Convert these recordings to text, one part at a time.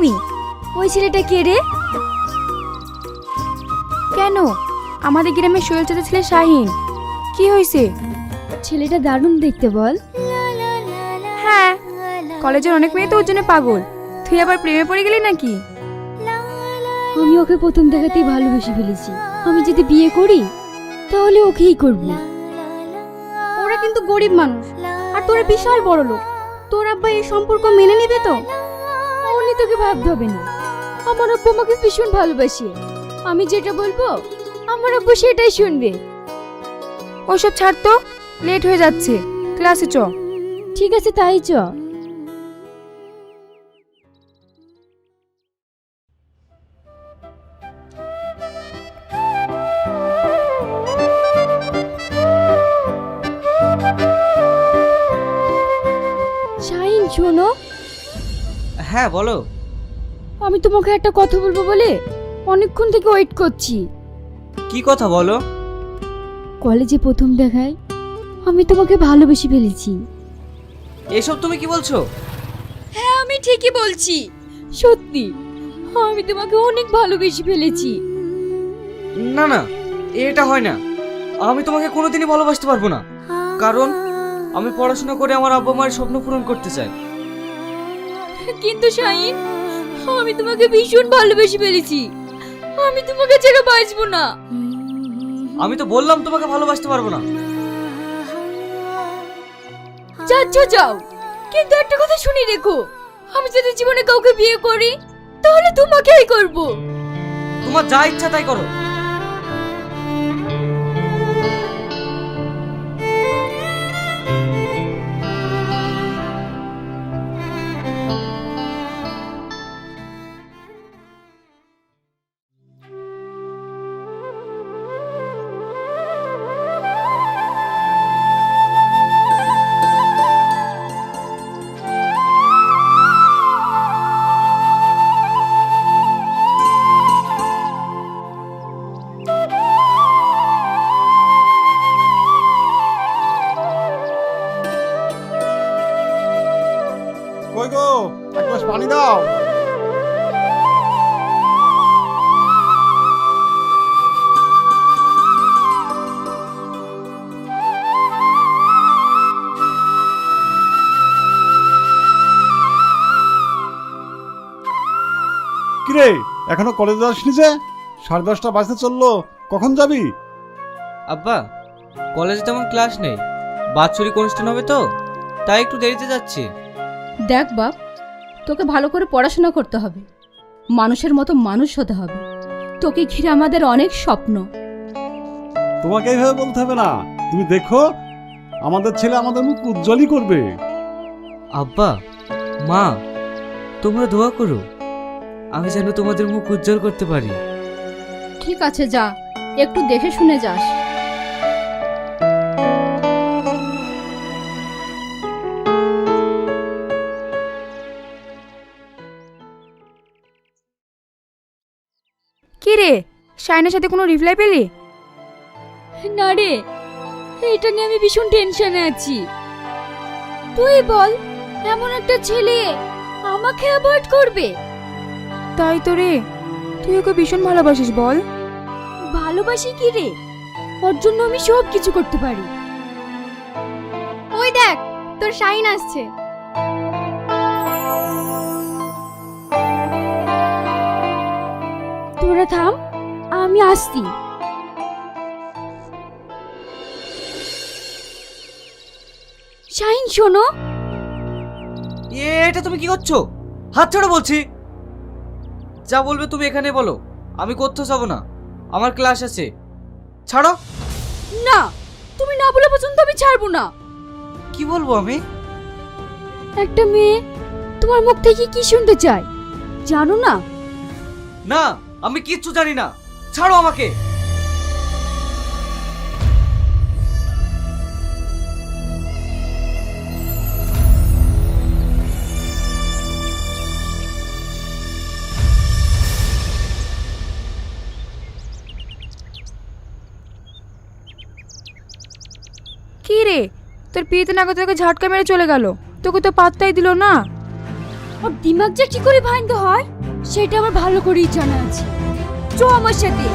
তুমি? ওই ছেলেটা কে রে? কেন? আমাদের গ্রামের সোহেল চাচা ছেলে শাহিন। কি হয়েছে? ছেলেটা দারুণ দেখতে বল। হ্যাঁ, কলেজের অনেক মেয়ে তো ওর জন্য পাগল। তুই আবার প্রেমে পড়ে গেলি নাকি? আমি ওকে প্রথম দেখাতেই ভালোবেসে ফেলেছি। আমি যদি বিয়ে করি তাহলে ওকেই করব। ওরা কিন্তু গরিব মানুষ, আর তোরা বিশাল বড় লোক। তোর আব্বা এই সম্পর্ক মেনে নেবে তো? অমনি তোকে ভাবতে হবে না। আমার আব্বু আমাকে ভীষণ ভালোবাসে। আমি যেটা বলবো আমার আব্বু সেটাই শুনবে। ওসব ছাড় তো, লেট হয়ে যাচ্ছে, ক্লাসে চ। ঠিক আছে, তাই চ। শাহিন শোনো, হ্যাঁ বলো। আমি তোমাকে একটা কথা বলবো বলে অনেকক্ষণ থেকে ওয়েট করছি। কি কথা বলো? কলেজে প্রথম দেখায় আমি তোমাকে ভালোবেসে ফেলেছি। এসব তুমি কি বলছো? হ্যাঁ, আমি ঠিকই বলছি। সত্যি, আমি তোমাকে অনেক ভালোবেসে ফেলেছি। না না, এটা হয় না। আমি তোমাকে কোনোদিনই ভালোবাসতে পারবো না, কারণ আমি পড়াশোনা করে আমার আব্বা মায়ের স্বপ্ন পূরণ করতে চাই। কিন্তু শাহিন, আমি তোমাকে ভীষণ ভালোবেসে ফেলেছি। আমি তোমাকে ছেড়ে বাঁচবো না। আমি তো বললাম তোমাকে ভালোবাসতে পারবো না। যাচ্ছ যাও, কিন্তু একটা কথা শুনে রেখো, আমি যদি জীবনে কাউকে বিয়ে করি তাহলে তোমাকেই করব। তোমার যা ইচ্ছা তাই করো। কই গো, এক গ্লাস পানি দাও। কিরে, এখনো কলেজে আসনি যে? 10:30 বাজতে চললো, কখন যাবি? আব্বা, কলেজে তেমন ক্লাস নেই, বাৎসরিক অনুষ্ঠান হবে তো, তাই একটু দেরিতে যাচ্ছি। দেখ বাপ, তোকে ভালো করে পড়াশোনা করতে হবে, মানুষের মতো মানুষ হতে হবে। তোকে ঘিরে আমাদের অনেক স্বপ্ন। তোমাকে এইভাবে বলতে হবে না। তুমি দেখো, আমাদের ছেলে আমাদের মুখ উজ্জ্বলই করবে। আব্বা, মা, তোমরা দোয়া করো, আমি যেন তোমাদের মুখ উজ্জ্বল করতে পারি। ঠিক আছে, যা, একটু দেখে শুনে যাস। কি রে, শাহিনের সাথে কোনো রিপ্লাই পেলি? না রে, এটা নিয়ে আমি ভীষণ টেনশনে আছি। তুই বল, এমন একটা ছেলে আমাকে অ্যাভয়েড করবে? তাই তো রে, তুই ওকে ভীষণ ভালোবাসিস বল। ভালোবাসি কি রে, ওর জন্য আমি সব কিছু করতে পারি। ওই দেখ, তোর শাহিন আসছে। তোরা থাম, আমি আসছি। শাহিন শোনো। এটা তুমি কি করছো? হাত ছাড়ো বলছি। যা বলবে তুমি এখানে বলো, আমি কোথাও যাবো না, আমার ক্লাস আছে। ছাড়ো। না, তুমি না বলা পর্যন্ত আমি ছাড়বো না। কি বলবো আমি? একটা মেয়ে তোমার মুখ থেকে কি শুনতে চায় জানো না? না, আমি কিচ্ছু জানি না, ছাড়ো আমাকে। কি রে, তোর পিড়িতে না তোকে ঝাটকা মেরে চলে গেল, তোকে তো পাত্তাই দিল না। ওর দিমাগ যে কি করে ভাঙতে হয় সেটা আমার ভালো করেই জানা আছে। চো আমার সাথে।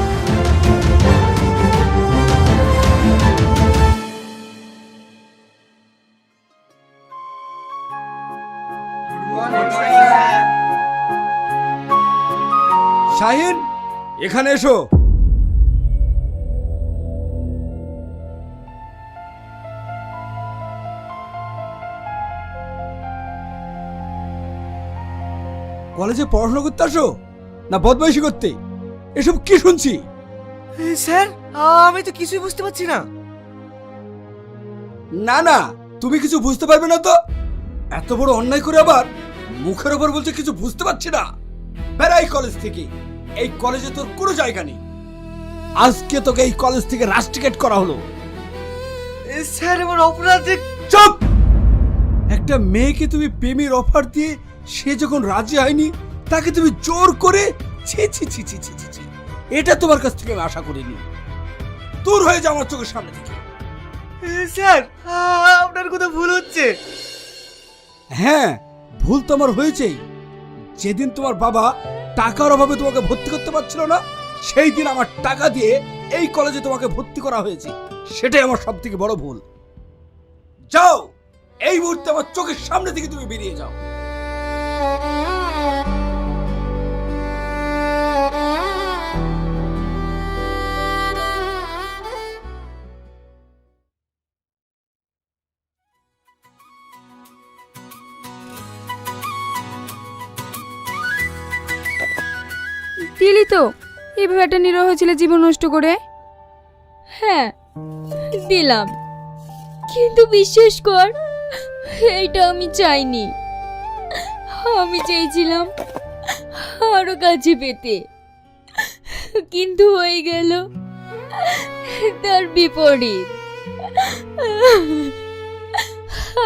শাহিন, এখানে এসো। কলেজে পড়াশোনা করতে আসো না বদমাইশি করতে? এসব কি শুনছি? স্যার, আমি তো কিছুই বুঝতে পারছি না। না না, তুমি কিছু বুঝতে পারবে না তো? এত বড় অন্যায় করে আবার মুখের ওপর বলছে কিছু বুঝতে পারছি না। বেড়াই কলেজ থেকে। এই কলেজে তোর কোনো জায়গা নেই। আজকে তোকে এই কলেজ থেকে রাস্টিকেট করা হলো। স্যার, আমার অপরাধ। চুপ! একটা মেয়েকে তুমি প্রেমের অফার দিয়ে সে যখন রাজি হয়নি তাকে তুমি জোর করে ছি ছি ছি ছি ছি ছি ছি। এটা তোমার কাছ থেকে আমি আশা করিনি। দূর হয়ে যা আমার চোখের সামনে থেকে। স্যার, আপনার কথা ভুল হচ্ছে। হ্যাঁ, ভুল তো আমার হয়েছেই। যেদিন তোমার বাবা টাকার অভাবে তোমাকে ভর্তি করতে পারছিল না, সেই দিন আমার টাকা দিয়ে এই কলেজে তোমাকে ভর্তি করা হয়েছে। সেটাই আমার সব থেকে বড় ভুল। যাও, এই মুহূর্তে আমার চোখের সামনে থেকে তুমি বেরিয়ে যাও। দিলি তো এভাবে একটা নিরহ ছেলে জীবন নষ্ট করে। হ্যাঁ দিলাম, কিন্তু বিশ্বাস কর এইটা আমি চাইনি। আমি চেয়েছিলাম আরো কাছে পেতে, কিন্তু হয়ে গেল তার বিপরীত।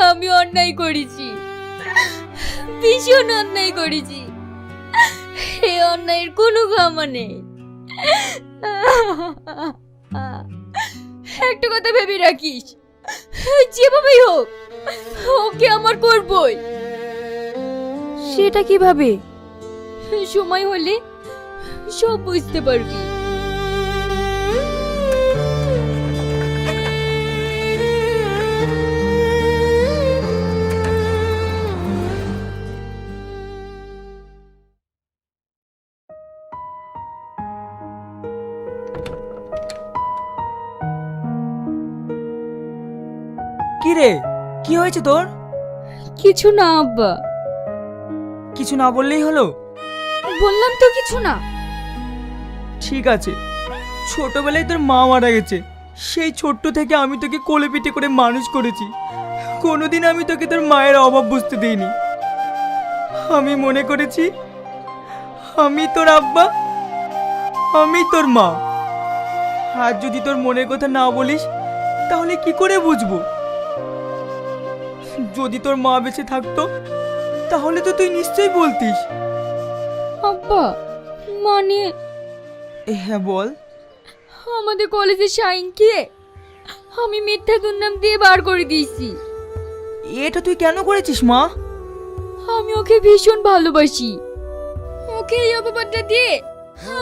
আমি অন্যায় করেছি, ভীষণ অন্যায় করেছি। এই অন্যায়ের কোনো ক্ষমা নেই। একটা কথা ভেবে রাখিস, যেভাবেই হোক ওকে আমার করবই। সেটা কিভাবে? সময় হলে সব বুঝতে পারবি। কি রে, কি হয়েছে তোর? কিছু না আব্বা। কিছু না বললেই হলো? বললাম তো কিছু না। ঠিক আছে, ছোটবেলায় তোর মা মারা গেছে। সেই ছোট্ট থেকে আমি তোকে কোলে পিঠে করে মানুষ করেছি। কোনোদিন আমি তোকে তোর মায়ের অভাব বুঝতে দিইনি। আমি মনে করেছি আমি তোর আব্বা, আমি তোর মা। আর যদি তোর মনের কথা না বলিস তাহলে কি করে বুঝবো? যদি তোর মা বেঁচে থাকতো তাহলে তো তুই নিশ্চয়ই বলতিস। আব্বা মানে হ্যাঁ বল। আমাদের কলেজের শাইনকে আমি মিথ্যা দুর্নাম দিয়ে বার করে দিয়েছি। এটা তুই কেন করেছিস মা? আমি ওকে ভীষণ ভালোবাসি। ওকে এই অপবাদটা দিয়ে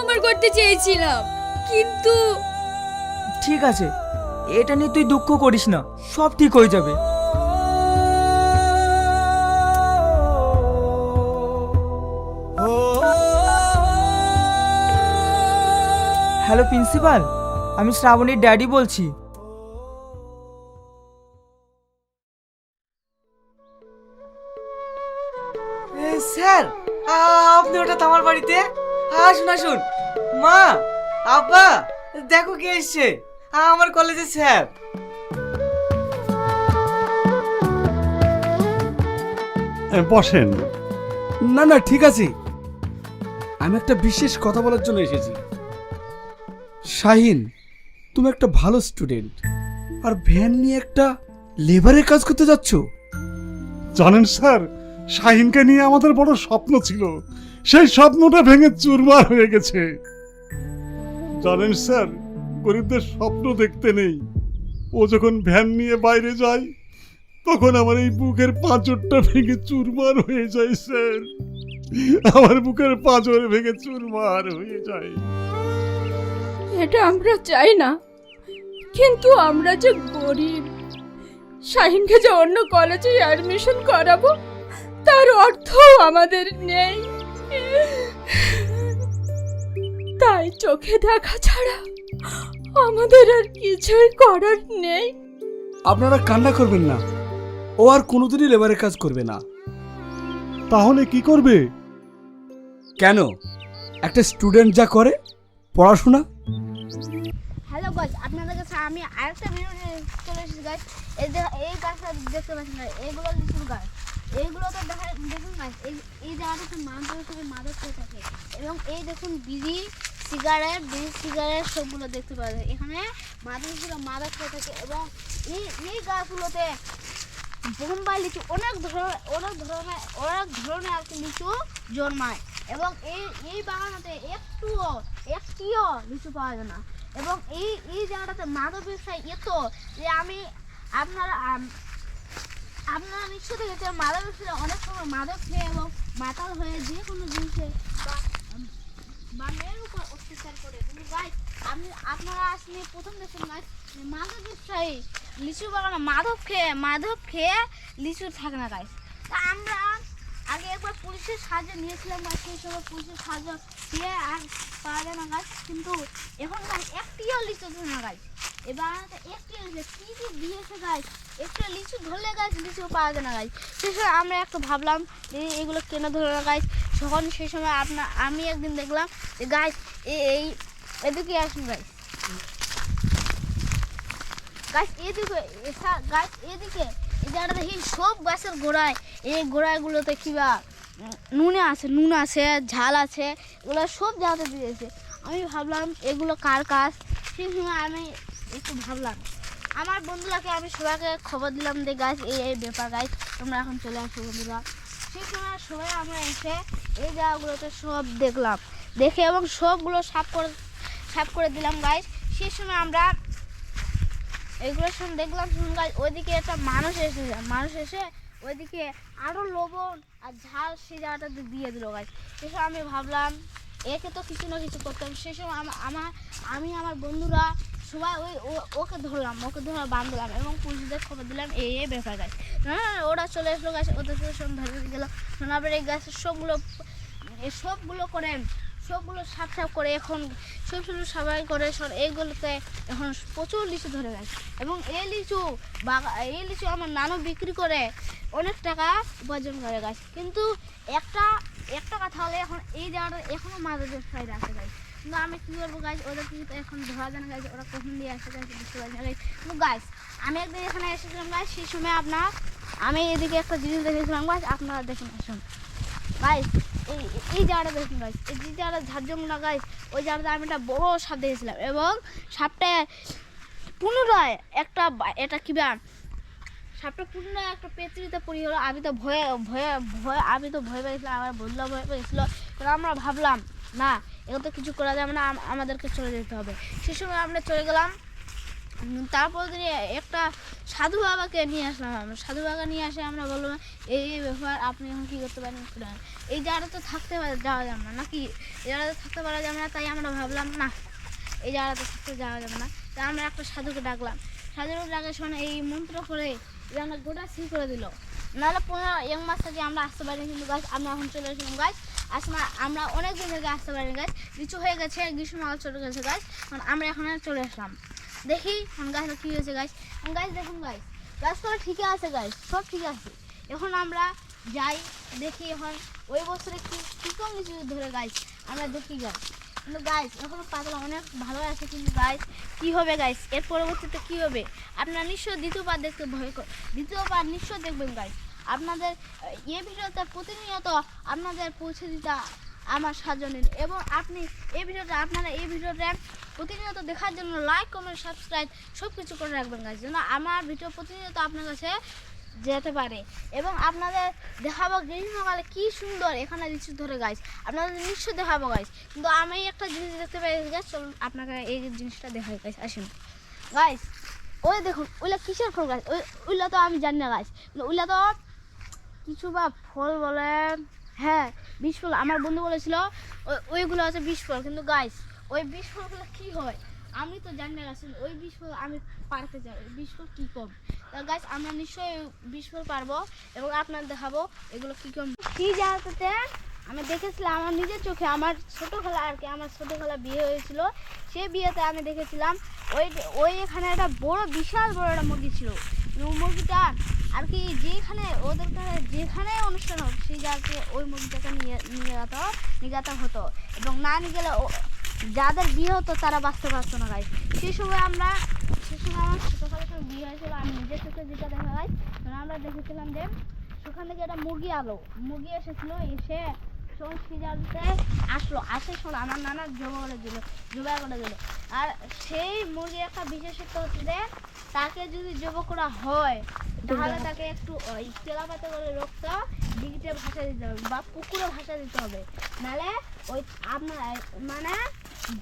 আমার করতে চেয়েছিলাম, কিন্তু ঠিক আছে, এটা নিয়ে তুই দুঃখ করিস না, সব ঠিক হয়ে যাবে। হ্যালো প্রিন্সিপাল, আমি শ্রাবণীর ড্যাডি বলছি। স্যার, আপনি ওটা আমার বাড়িতে আসুন আসুন। মা, আব্বা, দেখো কে এসছে, আমার কলেজের স্যার। বসেন। না না, ঠিক আছে। আমি একটা বিশেষ কথা বলার জন্য এসেছি। শাহিন, তুমি একটা ভালো স্টুডেন্ট, আর ভ্যান নিয়ে একটা লেবারের কাজ করতে যাচ্ছ। জানেন স্যার, শাহিনকে নিয়ে আমাদের বড় স্বপ্ন ছিল, সেই স্বপ্নটা ভেঙে চুরমার হয়ে গেছে। জানেন স্যার, গরিবদের স্বপ্ন দেখতে নেই। ও যখন ভ্যান নিয়ে বাইরে যায় তখন আমার এই বুকের পাঁজরটা ভেঙে চুরমার হয়ে যায় স্যার। আমার বুকের পাঁজর ভেঙে চুরমার হয়ে যায়। এটা আমরা চাই না, কিন্তু আমরা যে গরিব, শাহিনকে যে অন্য কলেজে অ্যাডমিশন করাবো তার অর্থ আমাদের নেই। তাই চোখে দেখা ছাড়া আমাদের আর কিছুই করার নেই। আপনারা কান্না করবেন না, ও আর কোনোদিনই লেবারের কাজ করবে না। তাহলে কি করবে? কেন? একটা স্টুডেন্ট যা করে পড়াশোনা। হ্যালো গাইস, আপনাদের কাছে আমি আরেকটা ভিডিও নিয়ে চলে এসেছি গাইস। এই গাছটা দেখতে পাচ্ছেন গাইস, এইগুলো লিচুর গাছ। এইগুলো তো দেখুন গাইস, এই জায়গাটাতে মানুষ হিসেবে মাদক খেয়ে থাকে। এবং এই দেখুন বিড়ি সিগারেট সবগুলো দেখতে পাওয়া যায়। এখানে মাদক হিসেবে মাদক খেয়ে থাকে। এবং এই গাছগুলোতে বোম্বাই লিচু অনেক ধরনের আর কি লিচু জন্মায়। এবং এই বাগানেতে একটিও লিচু পাওয়া যায় না। এবং এই জায়গাটাতে মাদক ব্যবসায় এত যে আপনারা নিশ্চয় দেখেছেন মাদক ব্যবসায়ীরা অনেক সময় মাদক খেয়ে এবং মাতাল হয়ে যে কোনো জিনিসে বা মেয়ের উপর অত্যাচার করে। কিন্তু গাইস, আপনারা আসলে প্রথম দেখুন গাইস, মাদক ব্যবসায়ী লিচু বাগানে মাদক খেয়ে লিচু থাকে না গাইস। তা আমরা আগে একবার পুলিশের সাহায্য নিয়েছিলাম গাছ, সেই সময় পুলিশের সাহায্য দিয়ে আর পাওয়া যায় না গাছ। কিন্তু এখন গাছ একটিও লিচু ধরে না গাছ। এবার একটিও কি দিয়েছে গাছ, একটা লিচু ধরলে গাছ লিচু পাওয়া যায় না গাছ। সেই সময় আমরা একটু ভাবলাম যে এগুলো কেন ধরে না গাছ। তখন সেই সময় আমি একদিন দেখলাম যে গাছ এদিকে আসুন গাছ, এদিকে এই জায়গাটা দেখি সব গাছের গোড়ায়, এই গোড়াগুলোতে কিবা নুন আছে, ঝাল আছে, এগুলো সব জায়গাতে দিয়েছে। আমি ভাবলাম এগুলো কার কাজ। সেই সময় আমি একটু ভাবলাম, আমার বন্ধুরাকে আমি সবাইকে খবর দিলাম যে গাছ এই ব্যাপার গাছ, তোমরা এখন চলে আসো বন্ধুরা। সেই সময় সবাই আমরা এসে এই জায়গাগুলোতে সব দেখে এবং সবগুলো সাফ করে দিলাম গাছ। সেই সময় আমরা এগুলোর সঙ্গে দেখলাম শুনুন গাছ, ওইদিকে একটা মানুষ এসে ওইদিকে আরও লবণ আর ঝাল সেই জায়গাটাতে দিয়ে দিল গাছ। সেই সময় আমি ভাবলাম একে তো কিছু না কিছু করতে হবে। সেই সময় আমি আমার বন্ধুরা সবাই ওকে ধরে বাঁধলাম এবং পুলিশদের খবর দিলাম এই ব্যাপার গাছ। ওরা চলে আসলো গাছ, ওদের সঙ্গে ধরে গেল। আবার এই গাছের সবগুলো সাফ করে এখন সব সবাই করে এইগুলোতে এখন প্রচুর লিচু ধরে গেছে। এবং এই লিচু আমার নানু বিক্রি করে অনেক টাকা উপার্জন করে গেছে। কিন্তু একটা কথা হলে এখন এই জায়গাটা এখনও মাদক ব্যবসায়ীরা আছে গাছ। কিন্তু আমি কী করবো গাছ, ওদের কিন্তু এখন ধরা যায় না গাছ, ওরা কখন দিয়ে আসে গাছ বুঝতে পারি না গাছ। কিন্তু গাছ আমি একদিন এখানে এসেছিলাম গাছ, সেই সময় আমি এদিকে একটা জিনিস দেখেছিলাম গাছ, আপনারা দেখুন আসুন গাছ। এই জায়গাটা দেখুন গাছ, এই যে জায়গাটা ঝাড়জঙ্গলা গাছ, ওই জায়গাটা আমি একটা বড় সাপ দেখেছিলাম। এবং সাপটা পুনরায় একটা পেঁচিতে পড়ি হলো। আমি তো ভয় পেয়েছিলাম, আমার বন্ধুরা ভয় পেয়েছিল। কারণ আমরা ভাবলাম না এগুলো তো কিছু করা যাবে না, আমাদেরকে চলে যেতে হবে। সেই সময় আমরা চলে গেলাম। তারপর একটা সাধু বাবাকে নিয়ে আসলাম। সাধু বাবা নিয়ে আসে আমরা বললাম এই ব্যাপার, আপনি এখন কী করতে পারেন। এই জায়গাটা তো যাওয়া যাবে না নাকি, এই জায়গাটা থাকতে পারা যাবে না। তাই আমরা ভাবলাম না এই জায়গাটা থাকতে যাওয়া যাবে না। তাই আমরা একটা সাধুকে ডাকলাম। সাধুকে ডাকার সময় এই মন্ত্র করে আমরা গোটা সিল করে দিল। নাহলে 15 মাস থেকে আমরা আসতে পারিনি। কিন্তু গাছ আমরা এখন চলে এসেছিলাম গাছ, আমরা অনেক দিন থেকে আসতে পারিনি গাছ। লিচু হয়ে গেছে, গ্রীষ্মকাল চলে গেছে গাছ, আমরা এখন চলে আসলাম। দেখি গাছটা কী হয়েছে গাছ। দেখুন গাছ তো ঠিকই আছে গাছ, সব ঠিক আছে। এখন আমরা যাই দেখি এখন ওই বছরে কী কম লিচু ধরে গাছ আমরা দেখি গাছ। কিন্তু গাছ এখনও পাতলা অনেক ভালো আছে। কিন্তু গাছ কী হবে গাছ, এর পরবর্তীতে কী হবে আপনারা নিশ্চয়ই দ্বিতীয়বার নিশ্চয় দেখবেন গাছ। আপনাদের এই ভিডিওতে প্রতিনিয়ত আপনাদের পৌঁছে দিতে আমার সাহায্য নিন। এবং আপনারা এই ভিডিওটা প্রতিনিয়ত দেখার জন্য লাইক, কমেন্ট, সাবস্ক্রাইব সব কিছু করে রাখবেন গাছ, যেন আমার ভিডিও প্রতিনিয়ত আপনার কাছে যেতে পারে। এবং আপনাদের দেখাবো গ্রীষ্মকালে কী সুন্দর এখানে লিচু ধরে গাছ, আপনাদের নিশ্চয়ই দেখাবো গাছ। কিন্তু আমি একটা জিনিস দেখতে পাই গাছ, চলুন আপনাকে এই জিনিসটা দেখাই গাছ। আসুন গাছ, ওই দেখুন ওইলা কিসের ফল গাছ, ওইলা তো আমি জানি না গাছ, ওইলা তো কিছু বা ফল বলে, হ্যাঁ বিষ ফল। আমার বন্ধু বলেছিল ওইগুলো আছে বিষ ফল, কিন্তু গাছ ওই বিষ ফলগুলো কী হয় আমি তো জানি না গাছ। ওই বিষ ফল আমি পারতে চাই, ওই বিষ ফল কী কম। তা গাছ আমরা নিশ্চয়ই বিষ ফল পারবো এবং আপনার দেখাবো এগুলো কী কম। কী জায়গাতে আমি দেখেছিলাম আমার নিজের চোখে, আমার ছোটোবেলা আর কি, আমার ছোটোবেলা বিয়ে হয়েছিল, সেই বিয়েতে আমি দেখেছিলাম ওই এখানে একটা বড় বিশাল বড় একটা মুরগি ছিল। মুরগিটা আর কি যেখানে ওদের যেখানে অনুষ্ঠান হোক সেই জায়গায় ওই মুরগিটাকে নিয়ে যেতে হতো এবং না নিয়ে গেলে যাদের বিয়ে হতো তারা বাঁচতে পারতো না গাইস। সেই সময় আমার ছোটোবেলা যখন বিয়ে হয়েছিল আমি নিজের চোখে যেটা দেখা গাইস, আমরা দেখেছিলাম যে সেখান থেকে একটা মুরগি এসেছিলো, এসে সিজাতে আসে শোনো আমার নানা জবা করে দিল। আর সেই মুরগির একটা বিশেষত্ব হচ্ছে যে তাকে যদি জবা করা হয় তাহলে তাকে একটু তেলা পাতা করে রক্ত দিঘিতে ভাসা দিতে হবে বা পুকুরে ভাসা দিতে হবে, নাহলে ওই আপনার মানে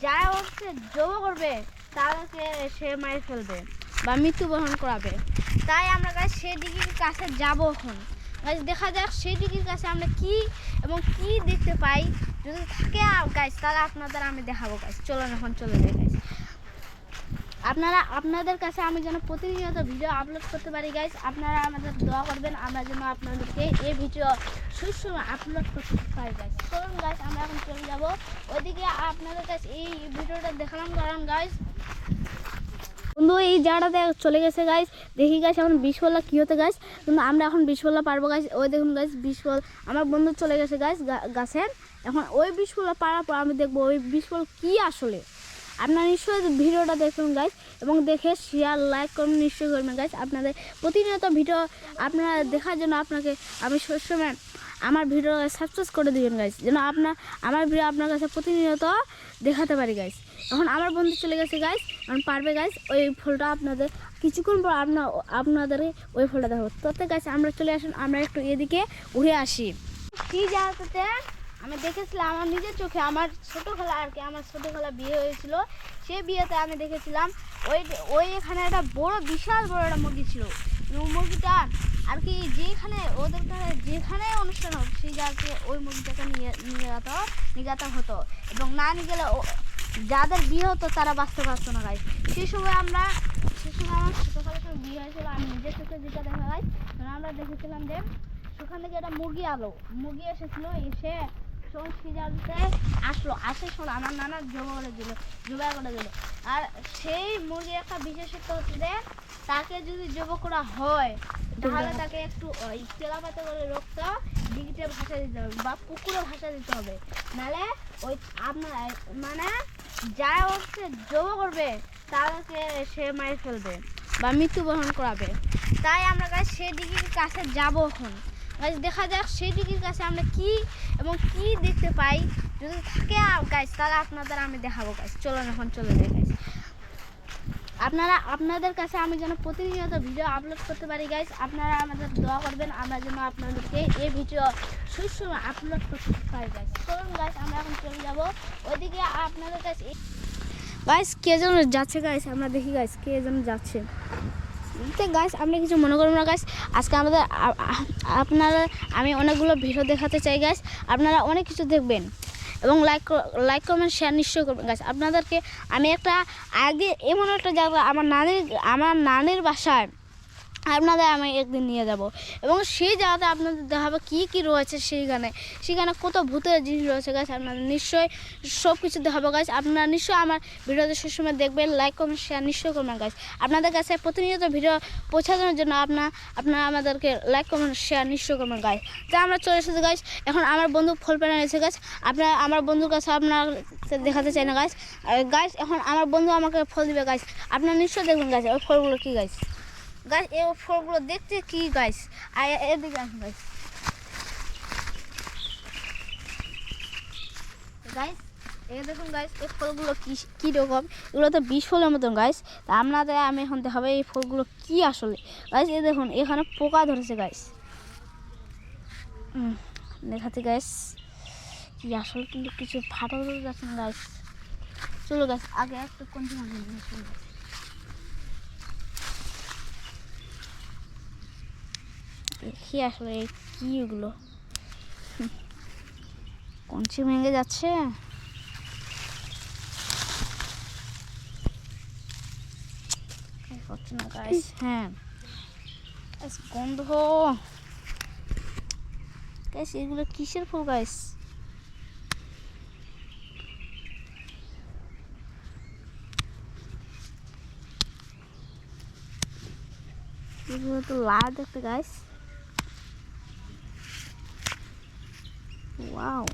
যা হচ্ছে জবা করবে তাদেরকে সে মারি ফেলবে বা মৃত্যুবরণ করাবে। তাই আমরা গাছ সেই দিঘির কাছে যাবো এখন। গাছ দেখা যাক সেই দিঘির কাছে আমরা কি এবং কি দেখতে পাই, যদি থাকে গাছ তাহলে আপনাদের আমি দেখাবো গাছ। চলুন এখন চলে যাই গাছ। আপনাদের কাছে আমি যেন প্রতিনিয়ত ভিডিও আপলোড করতে পারি গাইস, আপনারা আমাদের দোয়া করবেন, আমরা যেন আপনাদেরকে এই ভিডিও সুসময় আপলোড করতে পারি গাইস। চলুন গাইস আমরা এখন চলে যাব ওইদিকে। আপনাদের কাছে এই ভিডিওটা দেখালাম কারণ গাইস বন্ধু এই জায়গাটাতে চলে গেছে গাইস, দেখি গাইস এখন বিষ ফলটা কী হতে গাইস, কিন্তু আমরা এখন বিষ ফলটা পারবো গাইস। ওই দেখুন গাইস বিষ ফল আমার বন্ধু চলে গেছে গাইস গাছের, এখন ওই বিষ ফলটা পারার পর আমি দেখবো ওই বিষ ফল কী আসলে। আপনারা নিশ্চয়ই ভিডিওটা দেখুন গাইস এবং দেখে শেয়ার লাইক করুন নিশ্চয়ই করবেন গাইস। আপনাদের প্রতিনিয়ত ভিডিও আপনারা দেখার জন্য আপনাকে আমি সবসময় আমার ভিডিও সাবস্ক্রাইব করে দিবেন গাইস, যেন আমার ভিডিও আপনার কাছে প্রতিনিয়ত দেখাতে পারি গাইস। এখন আমার বন্ধু চলে গেছে গাইস, এখন পারবে গাইস ওই ফলটা আপনাদের কিছুক্ষণ পর আপনাদের ওই ফলটা দেখাবো। তত গাইস আমরা চলে আসুন, আমরা একটু এদিকে উড়ে আসি। কী জায়গাতে আমি দেখেছিলাম আমার নিজের চোখে, আমার ছোটোবেলা আর কি, আমার ছোটোবেলা বিয়ে হয়েছিল, সেই বিয়েতে আমি দেখেছিলাম ওই এখানে একটা বিশাল বড় একটা মুরগি ছিল। মুরগিটা আর কি যেখানে ওদের যেখানে অনুষ্ঠান হোক সেই জায়গায় ওই মুরগিটাকে নিয়ে যেতে হতো এবং না নিয়ে গেলে যাদের বিয়ে হতো তারা বাঁচতে পারতো না গাইস। সেই সময় আমার ছোটোবেলা যখন বিয়ে হয়েছিল আমি নিজের চোখে যেটা দেখা গাইস, আমরা দেখেছিলাম যে সেখান থেকে একটা মুরগি এসেছিলো, এসে সিজাতে আসে শোনো আমার নানা জবা করে দিল। আর সেই মুরগির একটা বিশেষত্ব হচ্ছে যে তাকে যদি জবা করা হয় তাহলে তাকে একটু তেলা পাতা করে রক্ত দিঘিতে ভাসা দিতে হবে বা পুকুরে ভাসা দিতে হবে, নাহলে ওই আপনার মানে যা হচ্ছে জবা করবে তাদেরকে সে মারি ফেলবে বা মৃত্যুবরণ করাবে। তাই আমরা গাছ সেই দিঘির কাছে যাবো এখন। গাছ দেখা যাক সেই দিঘির কাছে আমরা কি এবং কি দেখতে পাই, যদি থাকে গাছ তাহলে আপনাদের আমি দেখাবো গাছ। চলুন এখন চলে যাই গাছ। আপনাদের কাছে আমি যেন প্রতিনিয়ত ভিডিও আপলোড করতে পারি গাইস, আপনারা আমাদের দোয়া করবেন, আমরা যেন আপনাদেরকে এই ভিডিও সুসময় আপলোড করতে পারি গাইস। চলুন গাইস আমরা এখন চলে যাব ওইদিকে। আপনাদের কাছে গাইস কে যেন যাচ্ছে গাইস, আমরা দেখি গাইস কে যেন যাচ্ছে। গাইস আপনি কিছু মনে করবেন না গাইস, আজকে আমি অনেকগুলো ভিডিও দেখাতে চাই গাইস, আপনারা অনেক কিছু দেখবেন এবং লাইক কমেন্ট শেয়ার নিশ্চয়ই করবেন গাইস। আপনাদেরকে আমি আগে এমন একটা জায়গা আমার নানির বাসায় আপনাদের আমি একদিন নিয়ে যাব এবং সেই জায়গাতে আপনাদের দেখাবো কী কী রয়েছে সেখানে কত ভূতের জিনিস রয়েছে গাছ, আপনাদের নিশ্চয়ই সব কিছু দেখাবো গাছ। আপনারা নিশ্চয়ই আমার ভিডিওতে সবসময় দেখবেন, লাইক কমেন্ট শেয়ার নিশ্চয়ই করবেন গাছ। আপনাদের কাছে প্রতিনিয়ত ভিডিও পৌঁছানোর জন্য আপনারা আমাদেরকে লাইক কমেন্ট শেয়ার নিশ্চয়ই করবেন গাছ। তাই আমরা চলে এসেছি গাছ, এখন আমার বন্ধু ফল পেনে রয়েছে গাছ, আমার বন্ধুর কাছে আপনার দেখাতে চাই না গাছ। গাছ এখন আমার বন্ধু আমাকে ফল দিবে গাছ, আপনারা নিশ্চয়ই দেখবেন গাছ ওই ফলগুলো কী গাছ। গাছ এই ফলগুলো দেখতে কি গাছ, আর এদিকে আসুন গাছ। গাছ এই দেখুন গাছ এই ফলগুলো কী রকম, এগুলো তো বিষ ফলের মতন গাছ। তা আমি এখন দেখাবো এই ফলগুলো কি আসলে গাছ। এই দেখুন এখানে পোকা ধরেছে গাছ, দেখাতে গাছ কি আসলে কিন্তু কিছু ফাটা যাচ্ছে না গাছ। চলো গাছ আগে একটু কন্টিনিউ দেখি আসলে এই কি এগুলো কঞ্চি ভেঙে যাচ্ছে। হচ্ছে না গাইস। হ্যাঁ গাইস, গন্ধ গাইস, এগুলো কিসের ফুল গাইস? এগুলো তো লাল দেখতে গাইস। ওয়াও,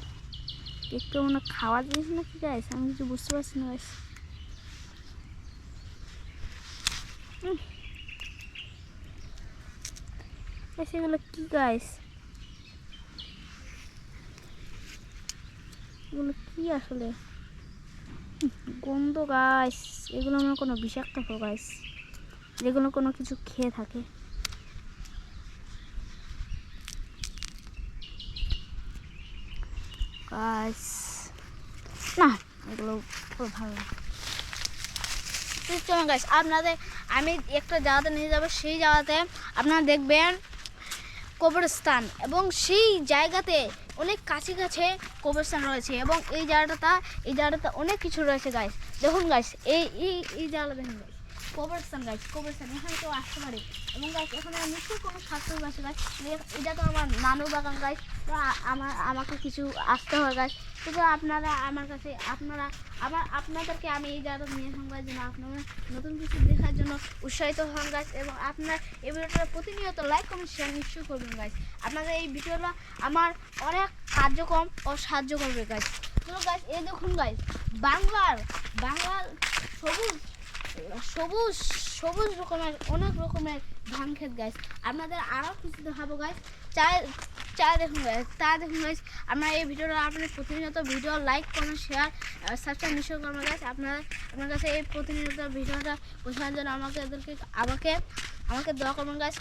একটু মনে হয় খাওয়ার জিনিস নাকি গাইস, আমি কিছু বুঝতে পারছি না গাইস। এগুলো কি গাইস? এগুলো কি আসলে? গন্ধ গাইস, এগুলো আমার কোনো বিষাক্ত ফল গাইস, যেগুলো কোনো কিছু খেয়ে থাকে। গাইস না, এগুলো খুব ভালো না। চলুন গাইস, আপনাদের আমি একটা জায়গাতে নিয়ে যাবো। সেই জায়গাতে আপনারা দেখবেন কবরস্থান, এবং সেই জায়গাতে অনেক কাছে কাছে কবরস্থান রয়েছে, এবং এই জায়গাটাতে অনেক কিছু রয়েছে গাইস। দেখুন গাইস, এই জায়গাটা দেখুন গাইস, কবরস্থান গাইস, কবরস্থান। এখানে কেউ আসতে পারে, এবং গাইস এখানে নিশ্চয়ই কোনো ছাত্র আছে গাইস। এটা তো আমার নানুর বাগান গাইস, তো আমাকে কিছু আসতে হয় গাইস। কিন্তু আপনারা আমার কাছে আপনাদেরকে আমি এই জায়গাটা নিয়ে আসলাম গাইস, যেন আপনারা নতুন কিছু দেখার জন্য উৎসাহিত হন গাইস, এবং আপনার এই ভিডিওটা প্রতিনিয়ত লাইক কমেন্ট শেয়ার নিশ্চয়ই করবেন গাইস। আপনাদের এই ভিডিওটা আমার অনেক কার্যক্রম ও সাহায্য করবে গাইস। তো গাইস, এই দেখুন গাইস, বাংলার সবুজ সবুজ রকমের অনেক রকমের ধান ক্ষেত গাইস। আপনাদের আরও কিছু দেখাবো গাইস। চায় দেখুন গাইস, আমরা এই ভিডিওটা আপনার প্রতিনিয়ত video like comment share subscribe নিশ্চয় করবেন গাইস। আপনার কাছে এই প্রতিনিয়ত ভিডিওটা বোঝানোর জন্য আমাকে দোয়া করবেন গাইস।